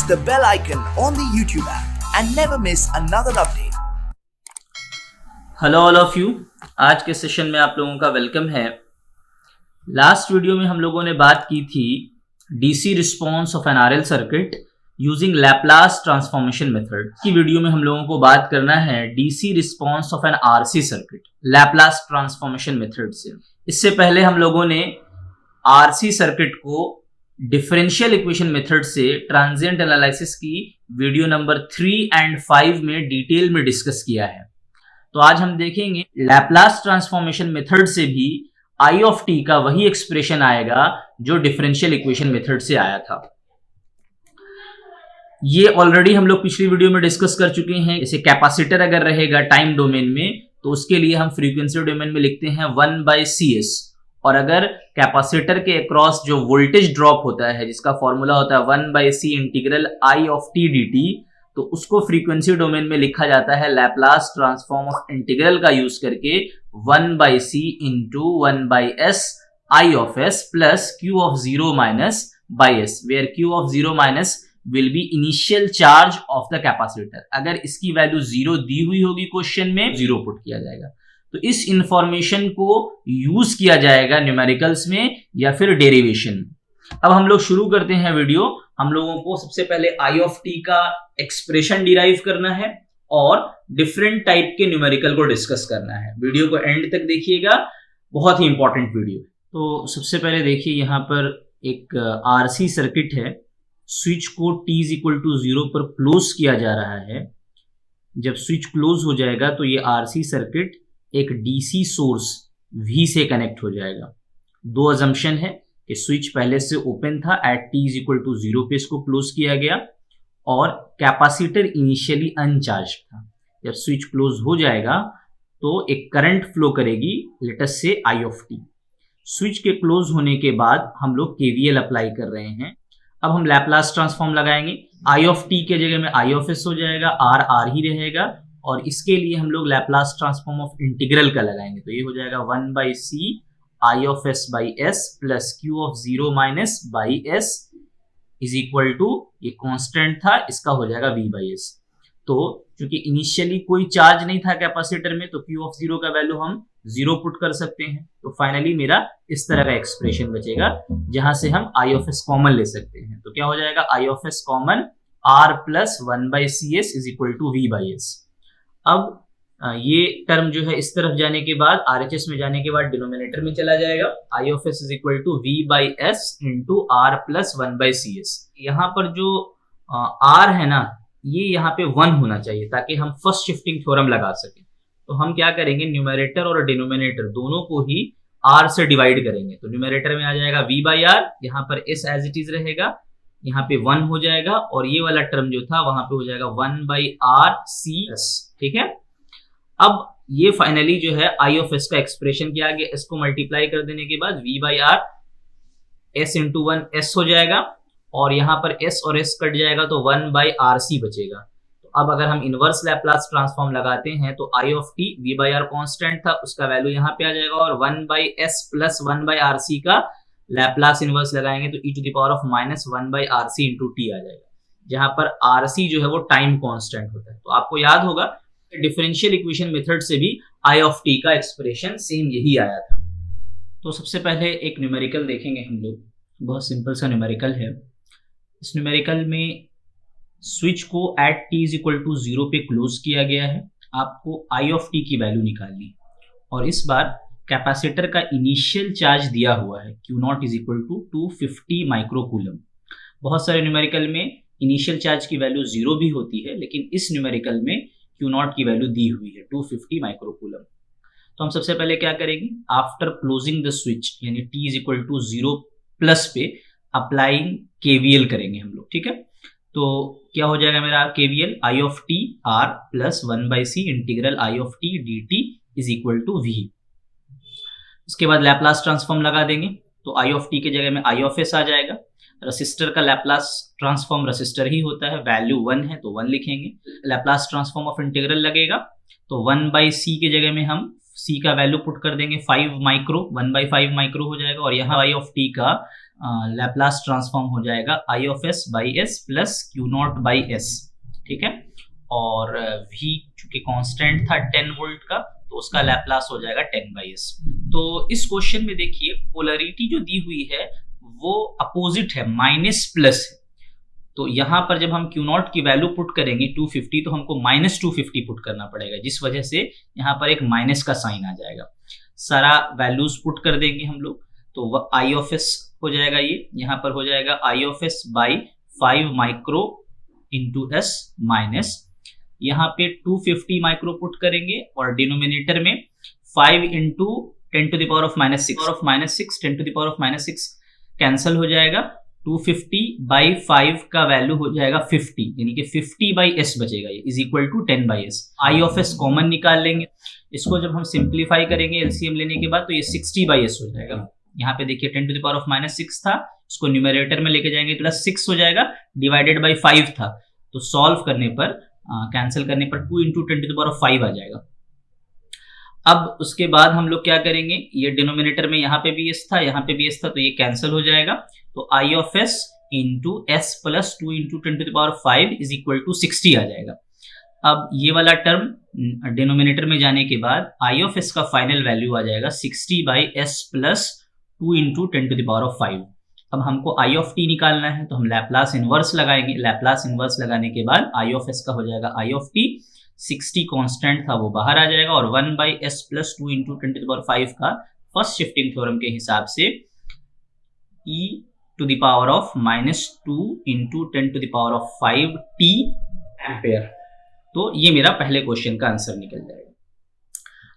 the bell icon on the YouTube app and never miss another update. Hello all of you, आज के session में आप लोगों का वेलकम है। लास्ट वीडियो में हम लोगों ने बात की थी DC response of an RL circuit using Laplace transformation method की। वीडियो में हम लोगों को बात करना है DC response of an RC circuit Laplace transformation method से। इससे पहले हम लोगों ने आरसी सर्किट को डिफरेंशियल इक्वेशन मेथड से ट्रांजिएंट एनालिसिस की वीडियो नंबर 3 और 5 में डिटेल में डिस्कस किया है। तो आज हम देखेंगे लैप्लास ट्रांसफॉर्मेशन मेथड से भी आई ऑफ टी का वही एक्सप्रेशन आएगा जो डिफरेंशियल इक्वेशन मेथड से आया था। ये ऑलरेडी हम लोग पिछली वीडियो में डिस्कस कर चुके हैं। जैसे कैपेसिटर अगर रहेगा टाइम डोमेन में तो उसके लिए हम फ्रीक्वेंसी डोमेन में लिखते हैं 1/CS, और अगर कैपेसिटर के अक्रॉस जो वोल्टेज ड्रॉप होता है जिसका फॉर्मूला होता है 1/C integral I of t dt, तो उसको फ्रीक्वेंसी डोमेन में लिखा जाता है लैप्लास ट्रांसफॉर्म ऑफ इंटीग्रल का यूज करके 1/C into 1/S I of S plus Q of 0 minus by S, where Q of 0 minus will be initial charge of the capacitor। अगर इसकी वैल्यू 0 दी हुई होगी क्वेश्चन में, 0 पुट किया जाएगा। तो इस इंफॉर्मेशन को यूज किया जाएगा न्यूमेरिकल्स में या फिर डेरिवेशन में। अब हम लोग शुरू करते हैं वीडियो। हम लोगों को सबसे पहले आई ऑफ टी का एक्सप्रेशन डिराइव करना है और डिफरेंट टाइप के न्यूमेरिकल को डिस्कस करना है। वीडियो को एंड तक देखिएगा, बहुत ही इंपॉर्टेंट वीडियो। तो सबसे पहले देखिए, यहाँ पर एक आरसी सर्किट है। स्विच को t = 0 पर क्लोज किया जा रहा है। जब स्विच क्लोज हो जाएगा तो ये आरसी सर्किट एक डीसी सोर्स V से कनेक्ट हो जाएगा। दो अजम्पशन है कि स्विच पहले से ओपन था, एट t = 0 पे इसको क्लोज किया गया, और कैपेसिटर इनिशियली अनचार्ज था। जब स्विच क्लोज हो जाएगा तो एक करंट फ्लो करेगी, लेट अस से I of t। स्विच के क्लोज होने के बाद हम लोग KVL अप्लाई कर रहे हैं। अब हम लैप्लास ट्रांसफॉर्म लगाएंगे। I of t के जगह में I of S हो जाएगा, R ही रहेगा, और इसके लिए हम लोग लैप्लास ट्रांसफॉर्म ऑफ इंटीग्रल का लगाएंगे। तो ये हो जाएगा 1/C I of S by S plus Q of 0 minus by S is equal to, ये कांस्टेंट था, इसका हो जाएगा V/S। तो क्योंकि इनिशियली कोई चार्ज नहीं था कैपेसिटर में, तो Q of 0 का वैल्यू हम 0 पुट कर सकते हैं। तो फाइनली मेरा इस तरह का एक्सप्रेशन बचेगा जहां से हम I of S कॉमन ले सकते हैं। तो क्या हो जाएगा, I of S common R plus 1/CS is equal to V/S। अब ये टर्म जो है इस तरफ जाने के बाद, RHS में जाने के बाद डिनोमिनेटर में चला जाएगा। I of S is equal to V/S into R plus 1/CS। यहाँ पर जो R है ना, ये यहाँ पे 1 होना चाहिए ताकि हम फर्स्ट शिफ्टिंग थ्योरम लगा सकें। तो हम क्या करेंगे, न्यूमेरेटर और डिनोमिनेटर दोनों को ही R से डिवाइड करेंगे। तो न्यूमेरेटर में आ जाएगा V/R, यहाँ पर S एज इट इज रहेगा, यहाँ पे 1 हो जाएगा, और ये वाला टर्म जो था वहां पे हो जाएगा 1/RCS। ठीक है। अब ये फाइनली जो है I of S का एक्सप्रेशन किया गया। S को मल्टीप्लाई कर देने के बाद V/R S इंटू 1 S हो जाएगा, और यहाँ पर S और S कट जाएगा तो 1/RC बचेगा। तो अब अगर हम इनवर्स लैप्लास ट्रांसफॉर्म लगाते हैं तो I of t V/R constant था, उसका वैल्यू यहाँ पे आ जाएगा, और 1/S प्लस 1/RC का लैप्लास इनवर्स लगाएंगे तो e⁻⁻1/RC इंटू t आ जाएगा, जहां पर RC जो है वो टाइम कांस्टेंट होता है। तो आपको याद होगा डिफरेंशियल इक्वेशन मेथड से भी I of t का एक्सप्रेशन सेम यही आया था। तो सबसे पहले एक न्यूमेरिकल देखेंगे हम लोग, बहुत सिंपल सा न्यूमेरिकल है। इस न्यूमेरिकल में स्विच को एट t = 0 पे क्लोज किया गया है। आपको I of t की वैल्यू निकालनी, और इस बार कैपेसिटर का इनिशियल चार्ज दिया हुआ है Q0 = 250 माइक्रोकूलम। बहुत सारे न्यूमेरिकल में इनिशियल चार्ज की वैल्यू 0 भी होती है, लेकिन इस न्यूमेरिकल में Q0 की वैल्यू दी हुई है 250 माइक्रोकूलम। तो हम सबसे पहले क्या करेंगे, आफ्टर क्लोजिंग द स्विच यानी t = 0 प्लस पे अप्लाइंग KVL करेंगे हम लोग। ठीक है। तो क्या हो जाएगा मेरा KVL, I of t R plus 1/C integral I of t dt is equal to V। उसके बाद लैप्लास ट्रांसफॉर्म लगा देंगे, तो I of t के जगह में I of S आ जाएगा। रेसिस्टर का लैप्लास ट्रांसफॉर्म रेसिस्टर ही होता है, वैल्यू 1 है तो 1 लिखेंगे। लैप्लास ट्रांसफॉर्म ऑफ इंटीग्रल लगेगा तो 1/C के जगह में हम C का वैल्यू पुट कर देंगे 5 माइक्रो, 1/5 माइक्रो हो जाएगा, और यहाँ I of t का लैप्लास ट्रांसफॉर्म हो जाएगा I of S by S plus q naught by s, ठीक है। और v चूंकि कांस्टेंट था 10 वोल्ट का, तो उसका लैप्लास हो जाएगा 10 बाई एस। तो इस क्वेश्चन में देखिए पोलैरिटी जो दी हुई है वो अपोजिट है, माइनस प्लस है। तो यहां पर जब हम क्यू नॉट की वैल्यू पुट करेंगे 250, तो हमको माइनस 250 पुट करना पड़ेगा, जिस वजह से यहाँ पर एक माइनस का साइन आ जाएगा। सारा वैल्यूज पुट कर देंगे हम लोग, तो वह आई ऑफ एस हो जाएगा, ये यहाँ पर हो जाएगा I of S by 5 micro into s minus, यहाँ पे 250 माइक्रो पुट करेंगे और डिनोमिनेटर में 5 into 10 to the power of -6 10 to the power of -6 cancel हो जाएगा। 250 बाई 5 का वैल्यू हो जाएगा 50, यानी कि 50 बाई एस बचेगा, ये is equal to 10 by S. I of S common निकाल लेंगे, इसको जब हम सिंप्लीफाई करेंगे एलसीएम लेने के बाद, तो ये 60 बाई एस हो जाएगा। यहाँ पे देखिए 10 टू द पावर ऑफ -6 था, इसको न्यूमरेटर में लेके जाएंगे प्लस 6 हो जाएगा, डिवाइडेड बाई 5 था, तो सॉल्व करने पर कैंसिल करने पर 2 into 10 to the power of 5 आ जाएगा। अब उसके बाद हम लोग क्या करेंगे, ये डिनोमिनेटर में यहाँ पे भी एस था, यहाँ पे भी एस था, तो ये कैंसिल हो जाएगा। तो I of s into s plus 2 into 10 to the power 5 is equal to 60 आ जाएगा। अब ये वाला टर्म डिनोमिनेटर में जाने के बाद आई ऑफ एस का फाइनल वैल्यू आ जाएगा 60 by S plus 2 into 10 to the power of 5। अब हमको आई ऑफ टी निकालना है, तो हम लैप्लास इनवर्स लगाएंगे। लैप्लास इनवर्स लगाने के बाद आई ऑफ एस का हो जाएगा आई ऑफ टी, 60 कांस्टेंट था वो बाहर आ जाएगा, और 1 by S plus 2 into 10 to the power 5 का फर्स्ट शिफ्टिंग थ्योरम के हिसाब से e to the power of -2 into 10 to the power of 5 t ampere. तो ये मेरा पहले क्वेश्चन का आंसर निकल जाएगा।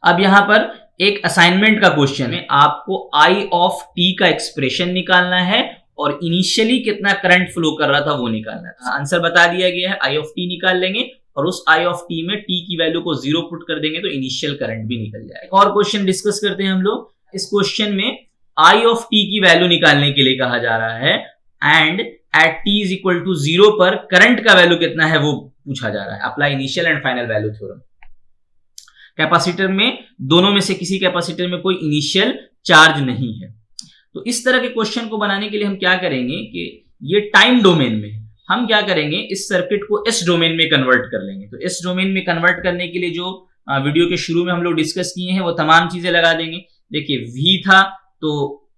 अब यहां पर एक असाइनमेंट का क्वेश्चन है, आपको आई ऑफ टी का एक्सप्रेशन निकालना है और इनिशियली कितना करंट फ्लो कर रहा था वो निकालना है। आंसर बता दिया गया है, आई ऑफ टी निकाल लेंगे और उस आई ऑफ टी में टी की वैल्यू को 0 पुट कर देंगे, तो इनिशियल करंट भी निकल जाएगा। और क्वेश्चन डिस्कस करते हैं हम लोग। इस क्वेश्चन में आई ऑफ टी की वैल्यू निकालने के लिए कहा जा रहा है, and at t is equal to 0 पर करंट का वैल्यू कितना है वो पूछा जा रहा है। Apply initial and final value theorem. Capacitor में दोनों में से किसी कैपेसिटर में कोई इनिशियल चार्ज नहीं है। तो इस तरह के क्वेश्चन को बनाने के लिए हम क्या करेंगे कि ये टाइम डोमेन में हम क्या करेंगे, इस सर्किट को एस डोमेन में कन्वर्ट कर लेंगे। तो एस डोमेन में कन्वर्ट करने के लिए जो वीडियो के शुरू में हम लोग डिस्कस किए हैं वो तमाम चीजें लगा देंगे। देखिए V था, तो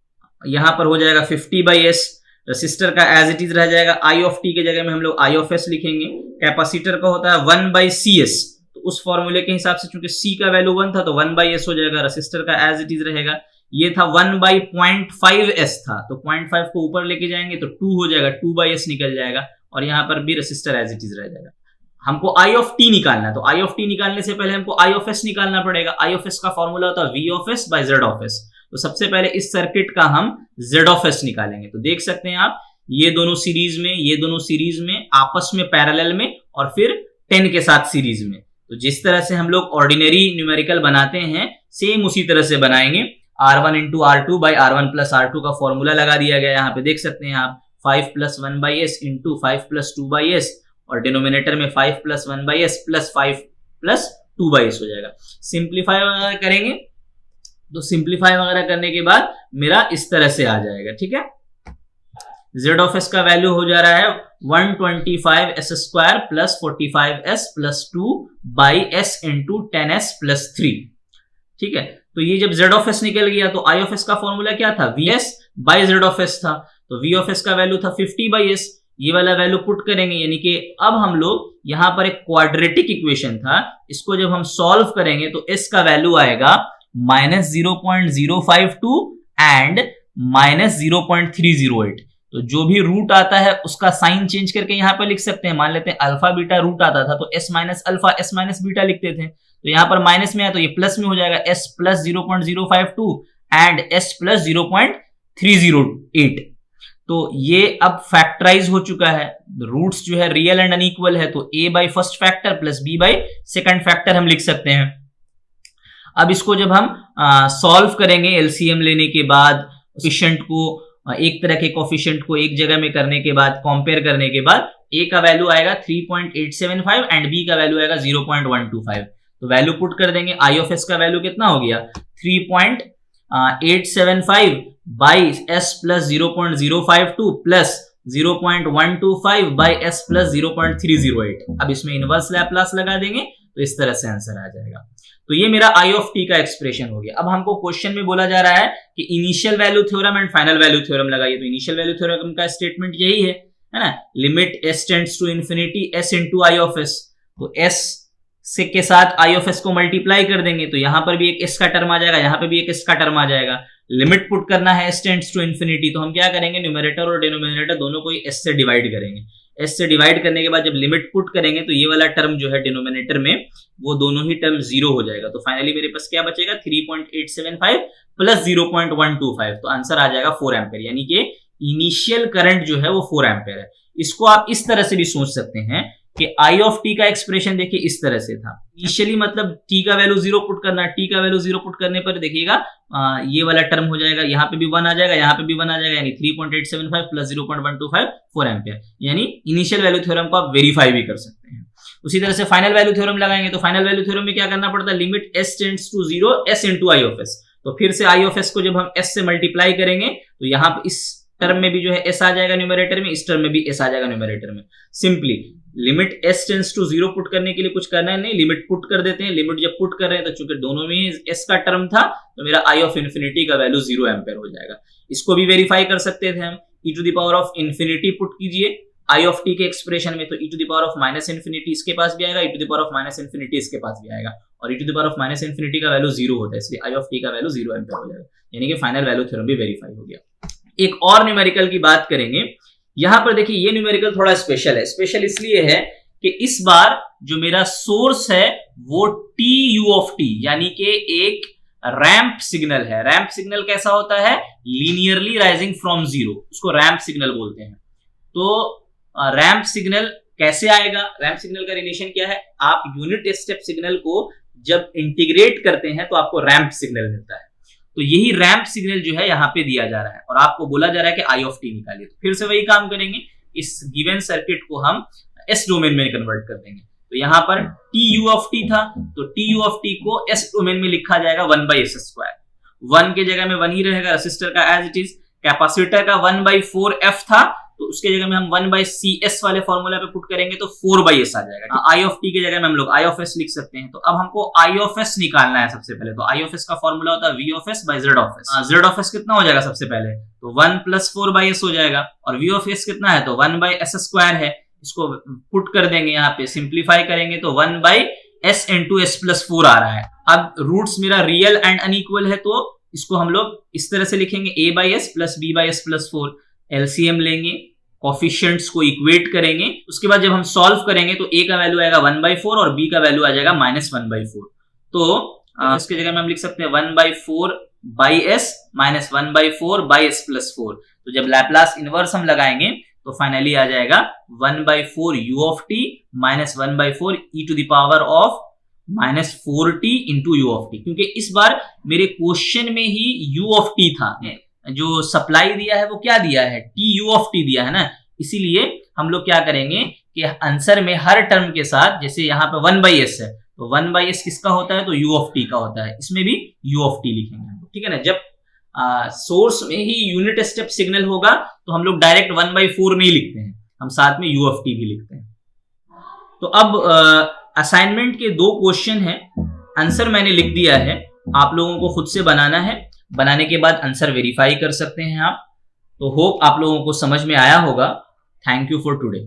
यहां पर हो जाएगा 50 बाई एस, रेसिस्टर का एज इट इज रह जाएगा। आई ऑफ टी के जगह में हम लोग आई ऑफ एस लिखेंगे। कैपेसिटर का होता है 1 बाई सी एस, तो उस फॉर्मूले के हिसाब से चूंकि C का वैल्यू 1 था तो 1 बाई एस हो जाएगा। रेसिस्टर का एज इट इज रहेगा, ये था 1 बाई 0.5 एस था, तो 0.5 को ऊपर लेके जाएंगे तो 2 हो जाएगा, 2 बाई एस निकल जाएगा, और यहाँ पर भी रेसिस्टर एज इट इज रह जाएगा। हमको आई ऑफ टी निकालना है, तो आई ऑफ टी निकालने से पहले हमको आई ऑफ एस निकालना पड़ेगा। आई ऑफ एस का फॉर्मूला होता है V of S by Z of S. तो सबसे पहले इस सर्किट का हम जेड ऑफ एस निकालेंगे। तो देख सकते हैं आप, ये दोनों सीरीज में, ये दोनों सीरीज में, आपस में पैरेलल में, और फिर 10 के साथ सीरीज में। तो जिस तरह से हम लोग ऑर्डिनरी न्यूमेरिकल बनाते हैं, सेम उसी तरह से बनाएंगे। R1 into R2 by R1 plus R2 का फॉर्मूला लगा दिया गया। यहाँ पे देख सकते हैं आप, 5 plus 1 by S into 5 plus 2 by S, और डिनोमिनेटर में 5 plus 1 by S plus 5 plus 2 by S हो जाएगा। सिंप्लीफाई वगैरह करेंगे, तो सिंप्लीफाई वगैरह करने के बाद मेरा इस तरह से आ जाएगा, ठीक है। Z ऑफ एस का वैल्यू हो जा रहा है 125 S square plus 45 S plus 2 by S into 10s plus 3, ठीक है। तो ये जब Z ऑफ एस निकल गया तो I ऑफ एस का फॉर्मूला क्या था, Vs by Z of S था। तो V ऑफ एस का वैल्यू था 50 बाई एस, ये वाला वैल्यू पुट करेंगे, यानी कि अब हम लोग यहां पर एक क्वाड्रेटिक इक्वेशन था, इसको जब हम सॉल्व करेंगे तो s का वैल्यू आएगा -0.052 एंड -0.308। तो जो भी रूट आता है उसका साइन चेंज करके यहां पर लिख सकते हैं। मान लेते हैं अल्फा बीटा रूट आता था तो s minus alpha s minus beta लिखते थे, तो यहां पर माइनस में है तो ये प्लस में हो जाएगा, s plus 0.052 and s plus 0.308। तो ये अब फैक्टराइज हो चुका है, रूट्स जो है रियल एंड अनइक्वल है, तो a by first factor plus b by second factor हम लिख सकते हैं। अब इसको जब हम सॉल्व करेंगे एलसीएम लेने के बाद, कोफिशिएंट को एक तरह के कोफिशिएंट को एक जगह में करने के बाद, कंपेयर करने के बाद, a का वैल्यू आएगा 3.875 एंड b का वैल्यू आएगा 0.125। तो वैल्यू पुट कर देंगे। आई ऑफ एस का वैल्यू कितना हो गया, 3.875 by S plus 0.052 plus 0.125 by S plus 0.308। अब इसमें इनवर्स लैप्लास लगा देंगे तो इस तरह से आंसर आ जाएगा। तो ये मेरा आई ऑफ टी का एक्सप्रेशन हो गया। अब हमको क्वेश्चन में बोला जा रहा है कि initial value theorem and final value theorem लगाइए। तो इनिशियल वैल्यू थ्योरम का स्टेटमेंट यही है ना, limit S tends to infinity S into I of S. तो एस से के साथ आई ऑफ एस को मल्टीप्लाई कर देंगे तो यहां पर भी एक एस का टर्म आ जाएगा, यहां पर भी एक एस का टर्म आ जाएगा। लिमिट पुट करना है एस टेंड्स टू इंफिनिटी, तो हम क्या करेंगे, न्यूमरेटर और डिनोमिनेटर दोनों को एस से डिवाइड करेंगे। एस से डिवाइड करने के बाद जब लिमिट पुट करेंगे तो ये वाला टर्म जो है डिनोमिनेटर में वो दोनों ही टर्म जीरो हो जाएगा। तो फाइनली मेरे पास क्या बचेगा, 3.875 प्लस 0.125। तो आंसर आ जाएगा 4 एम्पेयर, यानी कि इनिशियल करंट जो है वो 4 एम्पेयर है। इसको आप इस तरह से भी सोच सकते हैं कि आई ऑफ टी का एक्सप्रेशन देखिए इस तरह से था। इनिशियली मतलब टी का वैल्यू 0 पुट करना, टी का वैल्यू 0 पुट करने पर देखिएगा ये वाला टर्म हो जाएगा, यहाँ पे भी 1 आ जाएगा, यहाँ पे भी 1 आ जाएगा, यानी 3.875 प्लस 0.125 4 एम्पियर। यानी इनिशियल वैल्यू थ्योरम को आप वेरीफाई भी कर सकते हैं। उसी तरह से फाइनल वैल्यू थ्योरम लगाएंगे तो फाइनल वैल्यू थ्योरम में क्या करना पड़ता है, limit S tends to 0 S into I of S. तो फिर से आई ऑफ एस को जब हम एस से मल्टीप्लाई करेंगे तो यहाँ पे इस टर्म में भी जो है एस आ जाएगा न्यूमरेटर में, इस टर्म में भी एस आ जाएगा न्यूमरेटर में। Simply limit S tends to 0 put करने के लिए कुछ करना है नहीं, लिमिट पुट कर देते हैं। लिमिट जब पुट कर रहे हैं तो चूंकि दोनों में एस का टर्म था तो मेरा आई ऑफ इन्फिनिटी का वैल्यू 0 एम्पेयर हो जाएगा। इसको भी वेरीफाई कर सकते थे हम, e to the power of infinity put कीजिए आई ऑफ टी के एक्सप्रेशन में, तो e to the power of minus infinity इसके पास भी आएगा, e to the power of minus infinity इसके पास भी आएगा, और e to the power of minus infinity का वैल्यू 0 होता है, इसलिए आई ऑफ टी का वैल्यू 0 एम्पेयर हो जाएगा। यानी कि फाइनल वैल्यू थ्योरम भी वेरीफाई हो गया। एक और न्यूमेरिकल की बात करेंगे। यहां पर देखिए ये न्यूमेरिकल थोड़ा स्पेशल है। स्पेशल इसलिए है कि इस बार जो मेरा सोर्स है वो टी यू ऑफ टी, यानी कि एक रैंप सिग्नल है। रैंप सिग्नल कैसा होता है, लीनियरली राइजिंग फ्रॉम 0, उसको रैंप सिग्नल बोलते हैं। तो रैंप सिग्नल कैसे आएगा, रैंप सिग्नल का रिलेशन क्या है, आप यूनिट स्टेप सिग्नल को जब इंटीग्रेट करते हैं तो आपको रैंप सिग्नल मिलता है। तो यही रैंप सिग्नल जो है यहाँ पे दिया जा रहा है और आपको बोला जा रहा है कि आई ऑफ टी निकालिए। तो फिर से वही काम करेंगे, इस गिवन सर्किट को हम एस डोमेन में कन्वर्ट कर देंगे। तो यहाँ पर टी यू ऑफ टी था, तो टी यू ऑफ टी को एस डोमेन में लिखा जाएगा 1/s²। 1 के जगह में 1 ही रहेगा, रेसिस्टर का एज इट इज। कैपेसिटर का 1/4f था तो उसके जगह में हम 1/cs वाले फॉर्मूला पे पुट करेंगे तो 4/s आ जाएगा। आई ऑफ टी के जगह में हम लोग आई ऑफ एस लिख सकते हैं। तो अब हमको आई ऑफ एस निकालना है सबसे पहले। तो आई ऑफ एस का फॉर्मूला होता है v of S by z of S. z of S कितना हो जाएगा सबसे पहले, तो 1 + 4/s हो जाएगा, और v ऑफ एस कितना है तो 1/s² है। इसको पुट कर देंगे, यहाँ पे सिंप्लीफाई करेंगे तो 1/s इंटू s + 4 आ रहा है। अब रूट्स मेरा रियल एंड अनइक्वल है तो इसको हम लोग इस तरह से लिखेंगे a/s + b/s + 4। एलसीएम लेंगे, कोफिशिएंट्स को इक्वेट करेंगे, उसके बाद जब हम सॉल्व करेंगे तो a का वैल्यू आएगा 1/4 और b का वैल्यू आ जाएगा -1/4। तो इसके जगह में हम लिख सकते हैं 1/4/s - 1/4/s + 4। तो जब लैप्लास इनवर्स हम लगाएंगे तो फाइनली आ जाएगा 1/4 u of t - 1/4 e to the power of -4t into u of t। क्योंकि इस बार मेरे क्वेश्चन में ही u ऑफ t था, जो सप्लाई दिया है वो क्या दिया है, टी यू ऑफ टी दिया है ना। इसीलिए हम लोग क्या करेंगे कि आंसर में हर टर्म के साथ, जैसे यहाँ पे 1/s है तो 1/s किसका होता है तो u ऑफ टी का होता है, इसमें भी u ऑफ टी लिखेंगे हम लोग, ठीक है ना। जब सोर्स में ही यूनिट स्टेप सिग्नल होगा तो हम लोग डायरेक्ट 1/4 नहीं लिखते हैं, हम साथ में u ऑफ टी भी लिखते हैं। तो अब असाइनमेंट के 2 क्वेश्चन हैं, आंसर मैंने लिख दिया है, आप लोगों को खुद से बनाना है। बनाने के बाद आंसर वेरीफाई कर सकते हैं आप। तो होप आप लोगों को समझ में आया होगा। Thank you for today.